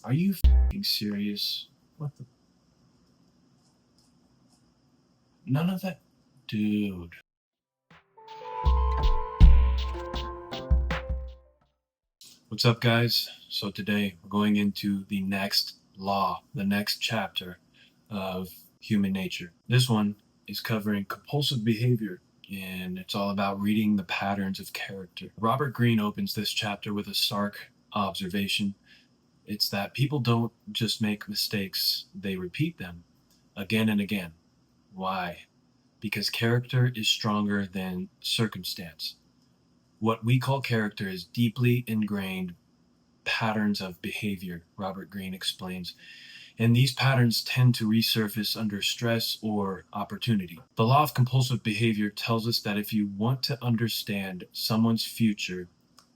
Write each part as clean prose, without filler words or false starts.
Are you f***ing serious? What the? None of that? Dude. What's up, guys? So today we're going into the next law, the next chapter of human nature. This one is covering compulsive behavior, and it's all about reading the patterns of character. Robert Greene opens this chapter with a stark observation. It's that people don't just make mistakes, they repeat them again and again. Why? Because character is stronger than circumstance. What we call character is deeply ingrained patterns of behavior, Robert Greene explains, and these patterns tend to resurface under stress or opportunity. The law of compulsive behavior tells us that if you want to understand someone's future,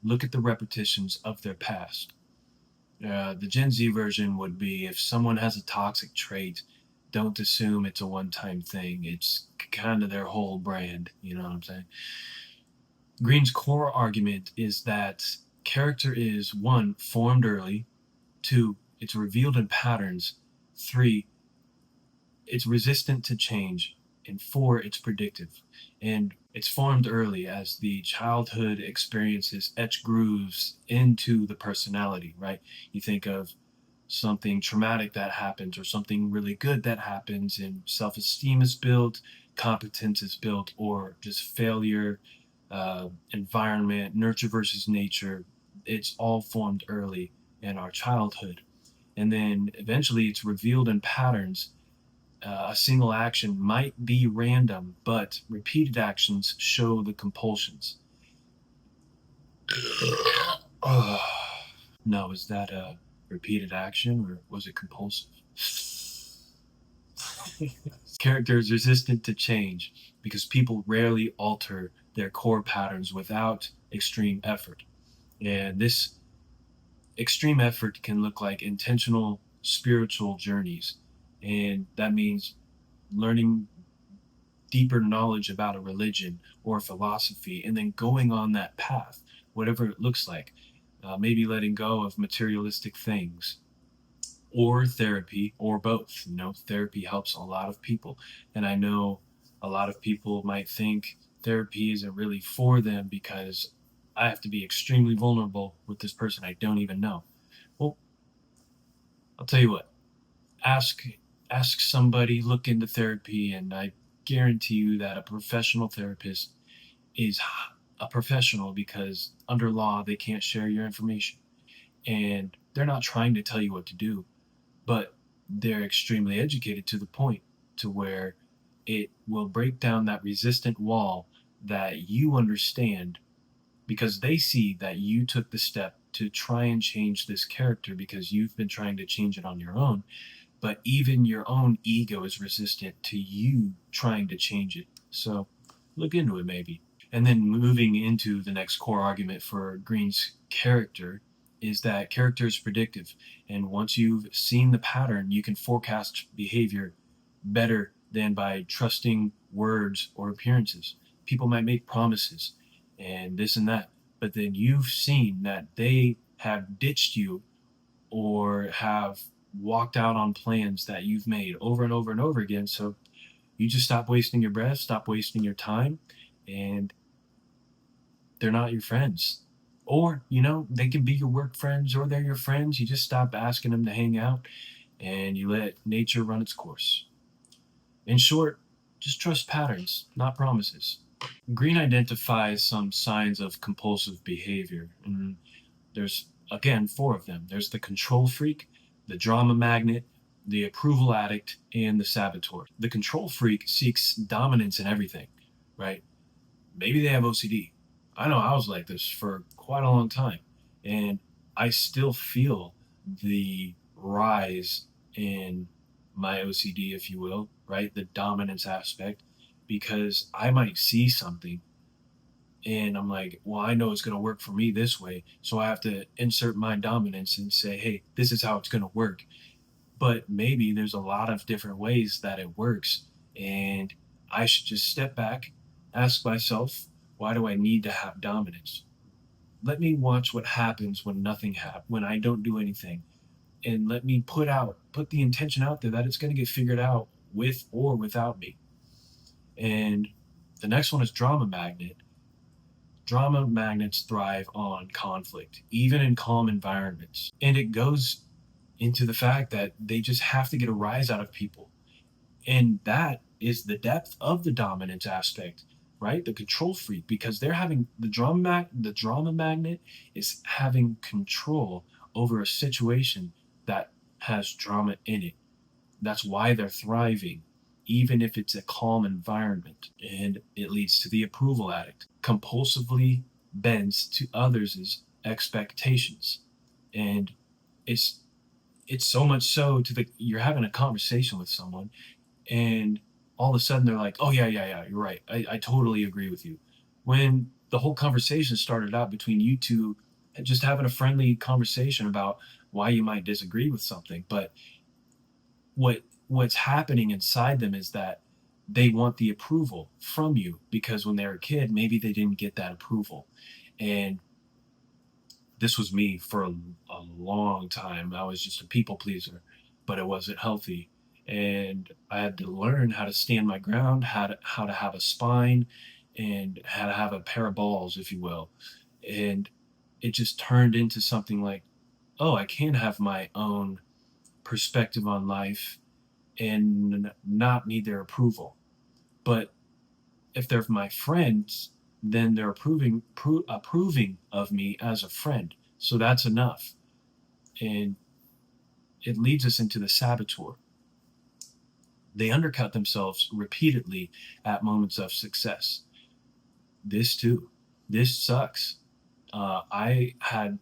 look at the repetitions of their past. The Gen Z version would be if someone has a toxic trait, don't assume it's a one-time thing. It's kind of their whole brand, you know what I'm saying? Greene's core argument is that character is one, formed early, two, it's revealed in patterns, three, it's resistant to change, and four, it's predictive. And it's formed early as the childhood experiences etch grooves into the personality, right? You think of something traumatic that happens or something really good that happens, and self-esteem is built, competence is built, or just failure, environment, nurture versus nature. It's all formed early in our childhood. And then eventually it's revealed in patterns. A single action might be random, but repeated actions show the compulsions. Oh, no, is that a repeated action or was it compulsive? Character is resistant to change because people rarely alter their core patterns without extreme effort. And this extreme effort can look like intentional spiritual journeys. And that means learning deeper knowledge about a religion or a philosophy and then going on that path, whatever it looks like. Maybe letting go of materialistic things or therapy or both. You know, therapy helps a lot of people. And I know a lot of people might think therapy isn't really for them because I have to be extremely vulnerable with this person I don't even know. Well, I'll tell you what, ask ask somebody, look into therapy, and I guarantee you that a professional therapist is a professional because under law they can't share your information and they're not trying to tell you what to do, but they're extremely educated to the point to where it will break down that resistant wall that you understand because they see that you took the step to try and change this character because you've been trying to change it on your own, but even your own ego is resistant to you trying to change it. So look into it maybe. And then moving into the next core argument for Greene's character is that character is predictive. And once you've seen the pattern, you can forecast behavior better than by trusting words or appearances. People might make promises and this and that, but then you've seen that they have ditched you or have walked out on plans that you've made over and over and over again. So you just stop wasting your breath, stop wasting your time, and they're not your friends. Or, you know, they can be your work friends or they're your friends. You just stop asking them to hang out and you let nature run its course. In short, just trust patterns, not promises. Greene identifies some signs of compulsive behavior, and there's, again, four of them. There's the control freak, the drama magnet, the approval addict, and the saboteur. The control freak seeks dominance in everything, right? Maybe they have OCD. I know I was like this for quite a long time, and I still feel the rise in my OCD, if you will, right? The dominance aspect, because I might see something and I'm like, well, I know it's going to work for me this way. So I have to insert my dominance and say, hey, this is how it's going to work. But maybe there's a lot of different ways that it works. And I should just step back, ask myself, why do I need to have dominance? Let me watch what happens when nothing happens, when I don't do anything. and let me put the intention out there that it's going to get figured out with or without me. And the next one is drama magnet. Drama magnets thrive on conflict, even in calm environments. And it goes into the fact that they just have to get a rise out of people. And that is the depth of the dominance aspect, right? The control freak, because they're having the drama magnet is having control over a situation that has drama in it. That's why they're thriving, even if it's a calm environment. And it leads to the approval addict, compulsively bends to others' expectations. And it's it's so much so to the you're having a conversation with someone and all of a sudden they're like, oh yeah, you're right. I totally agree with you. When the whole conversation started out between you two just having a friendly conversation about why you might disagree with something. But what's happening inside them is that they want the approval from you because when they were a kid, maybe they didn't get that approval. And this was me for a long time. I was just a people pleaser, but it wasn't healthy. And I had to learn how to stand my ground, how to have a spine, and how to have a pair of balls, if you will. And it just turned into something like, oh, I can have my own perspective on life and not need their approval. But if they're my friends, then they're approving of me as a friend. So that's enough. And it leads us into the saboteur. They undercut themselves repeatedly at moments of success. This too. This sucks. I had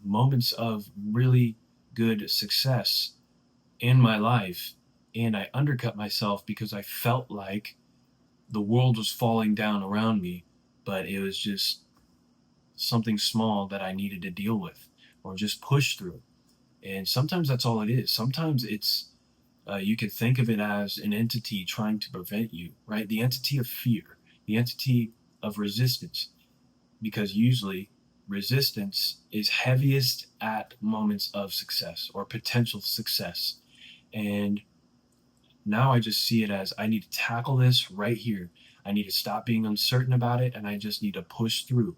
moments of really good success in my life, and I undercut myself because I felt like the world was falling down around me, but it was just something small that I needed to deal with or just push through. And sometimes that's all it is. Sometimes it's you could think of it as an entity trying to prevent you, right? The entity of fear, the entity of resistance, because usually resistance is heaviest at moments of success or potential success. And now I just see it as I need to tackle this right here. I need to stop being uncertain about it and I just need to push through.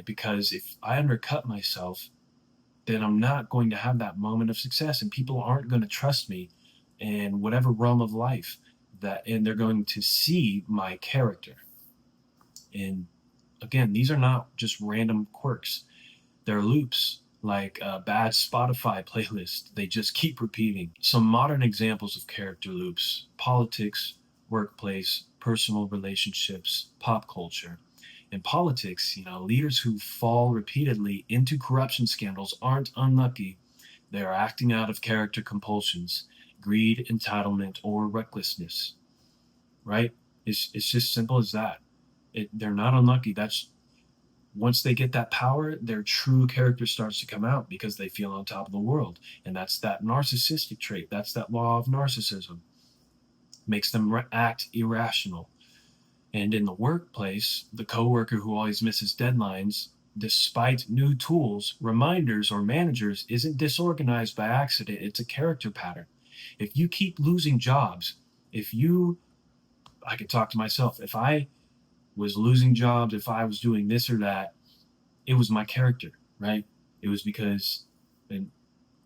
Because if I undercut myself, then I'm not going to have that moment of success and people aren't going to trust me in whatever realm of life and they're going to see my character. And again, these are not just random quirks. They're loops like a bad Spotify playlist. They just keep repeating. Some modern examples of character loops: politics, workplace, personal relationships, pop culture. In politics, leaders who fall repeatedly into corruption scandals aren't unlucky. They are acting out of character compulsions, greed, entitlement, or recklessness, right? It's just simple as that. They're not unlucky. That's once they get that power, their true character starts to come out because they feel on top of the world. And that's that narcissistic trait. That's that law of narcissism. Makes them act irrational. And in the workplace, the coworker who always misses deadlines, despite new tools, reminders, or managers, isn't disorganized by accident. It's a character pattern. If you keep losing jobs, if you, I can talk to myself, if I was losing jobs, if I was doing this or that, it was my character, right? It was because and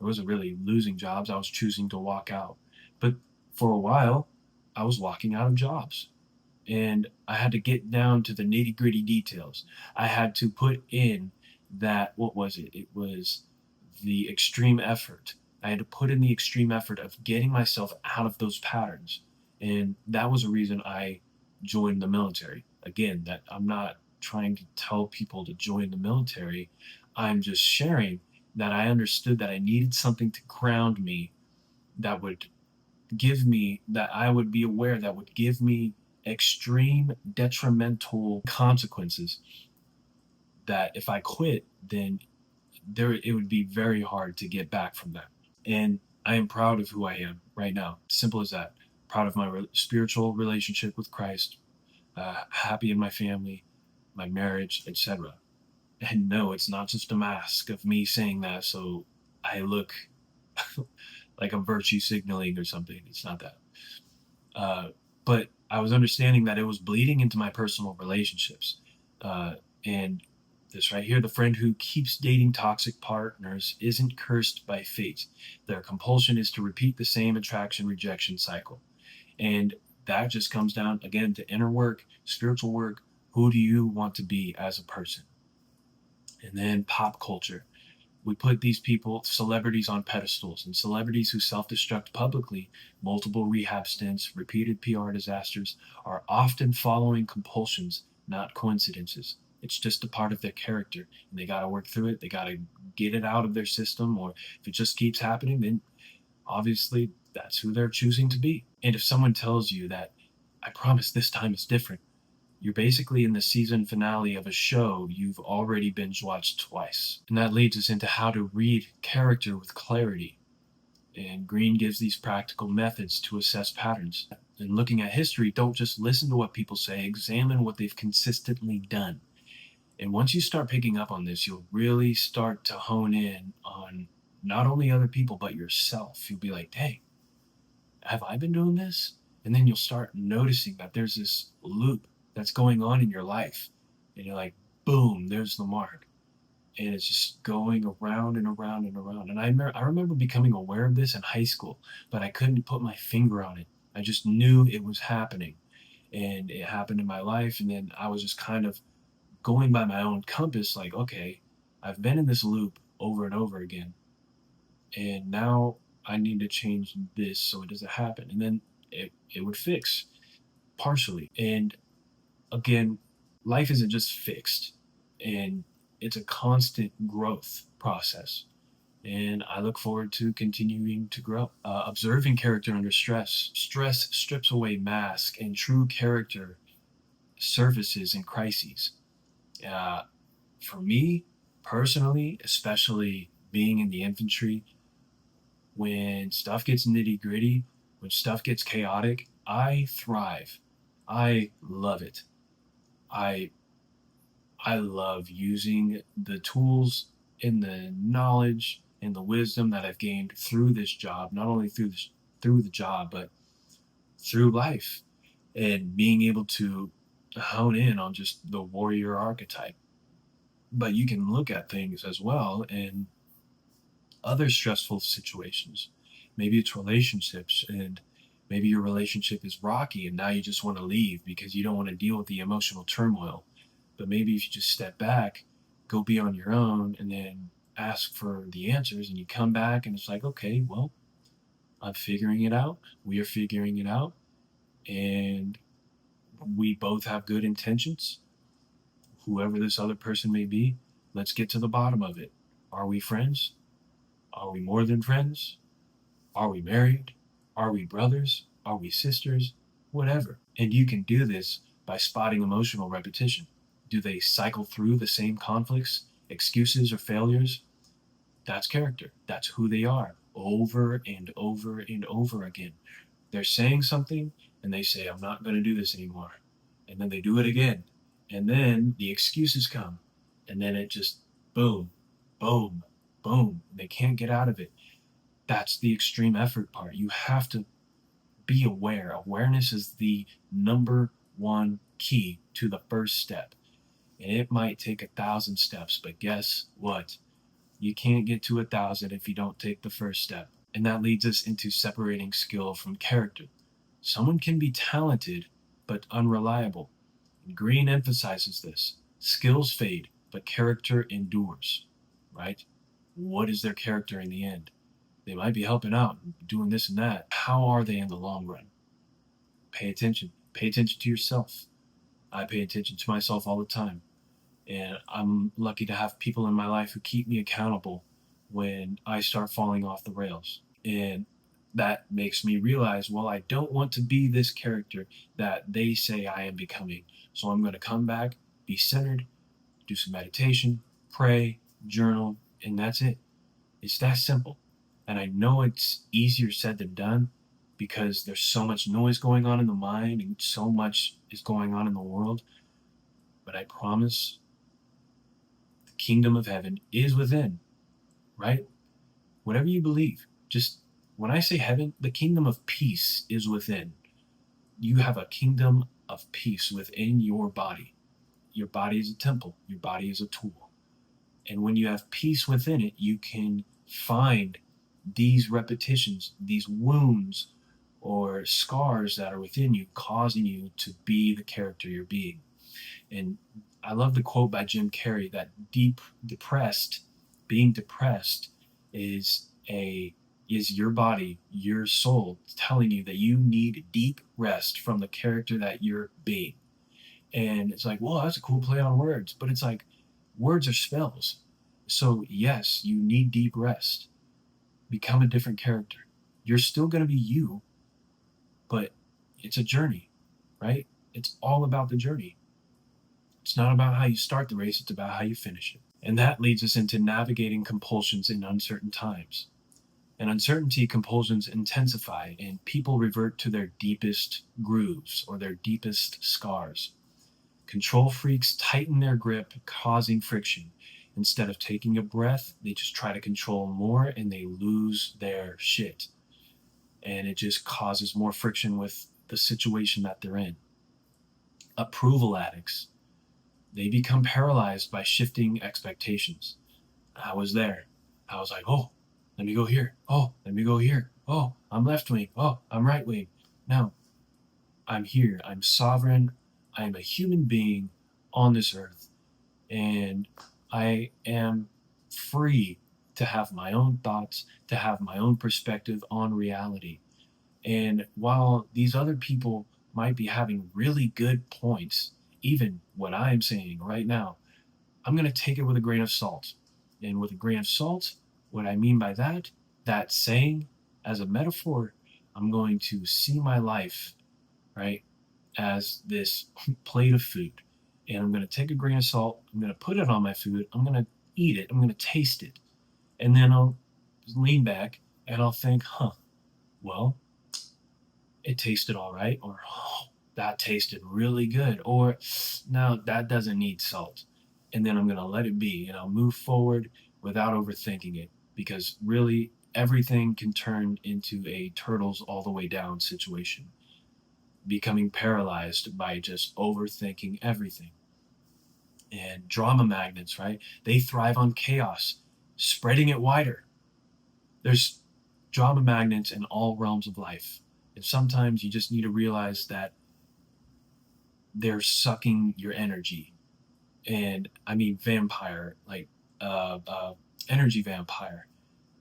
I wasn't really losing jobs. I was choosing to walk out. But for a while, I was walking out of jobs and I had to get down to the nitty gritty details. I had to put in that, what was it? It was the extreme effort. I had to put in the extreme effort of getting myself out of those patterns. And that was a reason I joined the military. Again, that I'm not trying to tell people to join the military. I'm just sharing that I understood that I needed something to ground me that would give me that I would be aware that would give me extreme detrimental consequences that if I quit, then it would be very hard to get back from that. And I am proud of who I am right now. Simple as that. Proud of my spiritual relationship with Christ, happy in my family, my marriage, etc. And no, it's not just a mask of me saying that so I look like I'm virtue signaling or something. It's not that. Uh, but I was understanding that it was bleeding into my personal relationships. And this right here, the friend who keeps dating toxic partners isn't cursed by fate. Their compulsion is to repeat the same attraction rejection cycle. And that just comes down again to inner work, spiritual work. Who do you want to be as a person? And then pop culture. We put these people, celebrities, on pedestals, and celebrities who self destruct publicly, multiple rehab stints, repeated PR disasters, are often following compulsions, not coincidences. It's just a part of their character, and they got to work through it. They got to get it out of their system, or if it just keeps happening, then obviously that's who they're choosing to be. And if someone tells you that, I promise this time is different, you're basically in the season finale of a show you've already binge watched twice. And that leads us into how to read character with clarity. And Greene gives these practical methods to assess patterns. And looking at history, don't just listen to what people say, examine what they've consistently done. And once you start picking up on this, you'll really start to hone in on not only other people, but yourself. You'll be like, dang, have I been doing this? And then you'll start noticing that there's this loop that's going on in your life. And you're like, boom, there's the mark. And it's just going around and around and around. And I remember becoming aware of this in high school, but I couldn't put my finger on it. I just knew it was happening. And it happened in my life. And then I was just kind of going by my own compass, like, okay, I've been in this loop over and over again. And now I need to change this so it doesn't happen. And then it would fix partially. And again, life isn't just fixed, and it's a constant growth process. And I look forward to continuing to grow. Observing character under stress. Stress strips away mask, and true character surfaces in crises. Uh, for me, personally, especially being in the infantry, when stuff gets nitty gritty, when stuff gets chaotic, I thrive. I love it. I I love using the tools and the knowledge and the wisdom that I've gained through this job, not only through the job, but through life, and being able to hone in on just the warrior archetype. But you can look at things as well and other stressful situations. Maybe it's relationships, and maybe your relationship is rocky and now you just want to leave because you don't want to deal with the emotional turmoil. But maybe if you just step back, go be on your own, and then ask for the answers, and you come back and it's like, okay, well, I'm figuring it out. We are figuring it out. And we both have good intentions, whoever this other person may be. Let's get to the bottom of it. Are we friends? Are we more than friends? Are we married? Are we brothers? Are we sisters? Whatever. And you can do this by spotting emotional repetition. Do they cycle through the same conflicts, excuses, or failures? That's character. That's who they are over and over and over again. They're saying something and they say, I'm not going to do this anymore. And then they do it again. And then the excuses come. And then it just boom, boom, boom. They can't get out of it. That's the extreme effort part. You have to be aware. Awareness is the number one key to the first step. And it might take 1,000 steps, but guess what? You can't get to 1,000 if you don't take the first step. And that leads us into separating skill from character. Someone can be talented, but unreliable. And Greene emphasizes this. Skills fade, but character endures, right? What is their character in the end? They might be helping out, doing this and that. How are they in the long run? Pay attention. Pay attention to yourself. I pay attention to myself all the time. And I'm lucky to have people in my life who keep me accountable when I start falling off the rails. And that makes me realize, well, I don't want to be this character that they say I am becoming. So I'm going to come back, be centered, do some meditation, pray, journal, and that's it. It's that simple. And I know it's easier said than done because there's so much noise going on in the mind and so much is going on in the world. But I promise the kingdom of heaven is within, right? whatever you believe. Just when I say heaven, the kingdom of peace is within. You have a kingdom of peace within your body. Your body is a temple, your body is a tool. And when you have peace within it, you can find these repetitions, these wounds or scars that are within you, causing you to be the character you're being. And I love the quote by Jim Carrey that being depressed is a is your body, your soul telling you that you need deep rest from the character that you're being. And it's like, well, that's a cool play on words, but it's like words are spells. So yes, you need deep rest. Become a different character. You're still going to be you, but it's a journey, right? It's all about the journey. It's not about how you start the race, it's about how you finish it. And that leads us into navigating compulsions in uncertain times. In uncertainty, compulsions intensify and people revert to their deepest grooves or their deepest scars. Control freaks tighten their grip, causing friction. Instead of taking a breath, they just try to control more and they lose their shit. And it just causes more friction with the situation that they're in. Approval addicts, they become paralyzed by shifting expectations. I was there. I was like, oh, let me go here. Oh, let me go here. Oh, I'm left wing. Oh, I'm right wing. No, I'm here. I'm sovereign. I am a human being on this earth. And I am free to have my own thoughts, to have my own perspective on reality. And while these other people might be having really good points, even what I'm saying right now, I'm going to take it with a grain of salt. And with a grain of salt, what I mean by that, that saying as a metaphor, I'm going to see my life, right, as this plate of food. And I'm going to take a grain of salt, I'm going to put it on my food, I'm going to eat it, I'm going to taste it. And then I'll lean back and I'll think, huh, well, it tasted all right, or oh, that tasted really good, or no, that doesn't need salt. And then I'm going to let it be and I'll move forward without overthinking it because really everything can turn into a turtles all the way down situation, becoming paralyzed by just overthinking everything. And drama magnets, right? They thrive on chaos, spreading it wider. There's drama magnets in all realms of life. And sometimes you just need to realize that they're sucking your energy. And I mean, vampire, like uh, uh, energy vampire.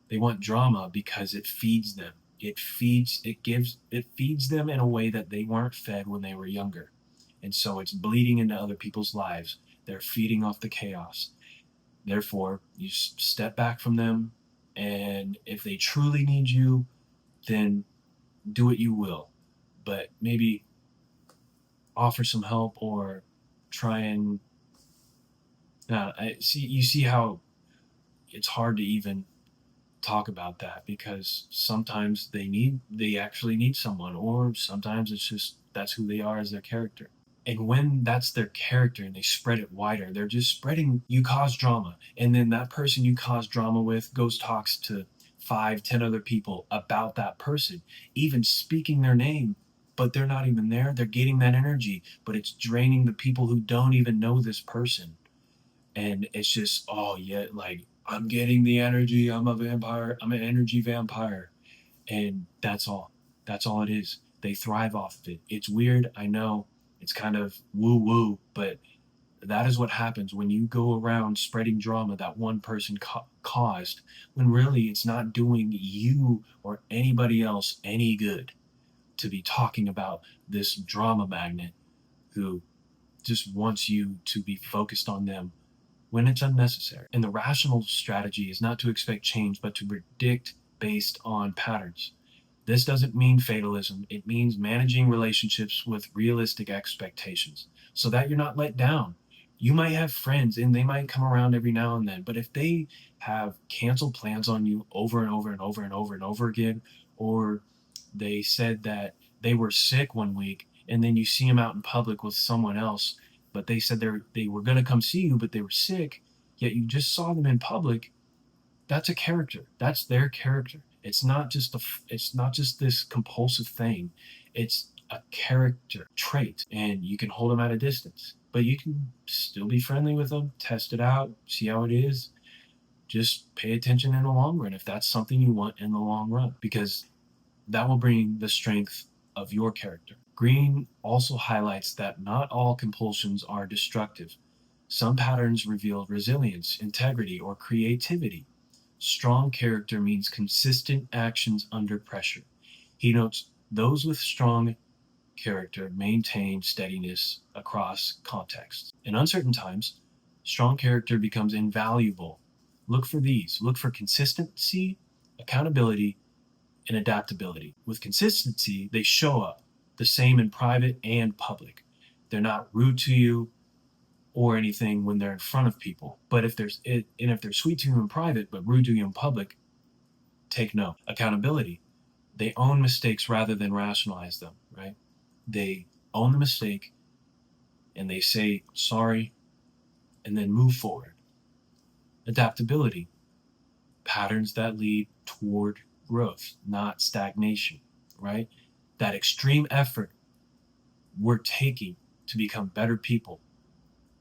They want drama because it feeds them. It feeds them in a way that they weren't fed when they were younger. And so it's bleeding into other people's lives. They're feeding off the chaos. Therefore, you step back from them. And if they truly need you, then do what you will. But maybe offer some help or try and I see you see how it's hard to even talk about that because sometimes they actually need someone or sometimes it's just that's who they are as their character. And when that's their character and they spread it wider, they're just spreading, you cause drama. And then that person you cause drama with goes talks to 5, 10 other people about that person, even speaking their name, but they're not even there. They're getting that energy, but it's draining the people who don't even know this person. And it's just, oh yeah, like I'm getting the energy. I'm a vampire. I'm an energy vampire. And that's all it is. They thrive off of it. It's weird, I know. It's kind of woo woo, but that is what happens when you go around spreading drama that one person caused, when really it's not doing you or anybody else any good to be talking about this drama magnet who just wants you to be focused on them when it's unnecessary. And the rational strategy is not to expect change, but to predict based on patterns. This doesn't mean fatalism. It means managing relationships with realistic expectations so that you're not let down. You might have friends and they might come around every now and then, but if they have canceled plans on you over and over and over and over and over again, or they said that they were sick one week and then you see them out in public with someone else, but they said they were going to come see you, but they were sick, yet you just saw them in public, that's a character. That's their character. It's not just this compulsive thing. It's a character trait, and you can hold them at a distance, but you can still be friendly with them, test it out, see how it is. Just pay attention in the long run if that's something you want in the long run, because that will bring the strength of your character. Greene also highlights that not all compulsions are destructive. Some patterns reveal resilience, integrity, or creativity. Strong character means consistent actions under pressure. He notes those with strong character maintain steadiness across contexts. In uncertain times, strong character becomes invaluable. Look for these. Look for consistency, accountability, and adaptability. With consistency, they show up the same in private and public. They're not rude to you or anything when they're in front of people. But if they're sweet to you in private but rude to you in public, take note. Accountability. They own mistakes rather than rationalize them, right? They own the mistake and they say sorry and then move forward. Adaptability. Patterns that lead toward growth, not stagnation, right? That extreme effort we're taking to become better people,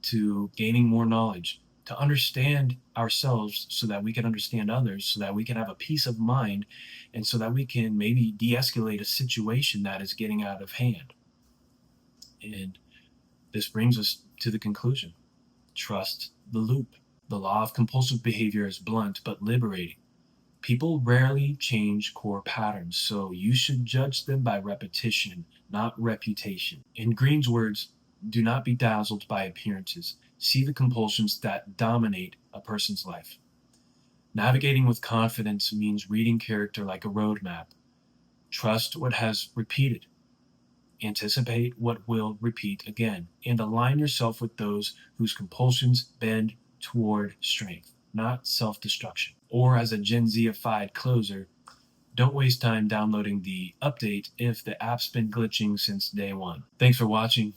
to gaining more knowledge, to understand ourselves so that we can understand others, so that we can have a peace of mind, and so that we can maybe de escalate a situation that is getting out of hand. And this brings us to the conclusion: trust the loop. The law of compulsive behavior is blunt but liberating. People rarely change core patterns, so you should judge them by repetition, not reputation. In Greene's words, do not be dazzled by appearances. See the compulsions that dominate a person's life. Navigating with confidence means reading character like a roadmap. Trust what has repeated. Anticipate what will repeat again, and align yourself with those whose compulsions bend toward strength, not self destruction. Or, as a Gen Z-ified closer, don't waste time downloading the update if the app's been glitching since day one. Thanks for watching.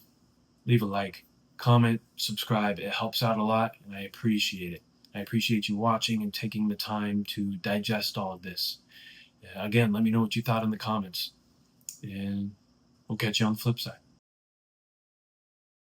Leave a like, comment, subscribe. It helps out a lot, and I appreciate it. I appreciate you watching and taking the time to digest all of this. Again, let me know what you thought in the comments, and we'll catch you on the flip side.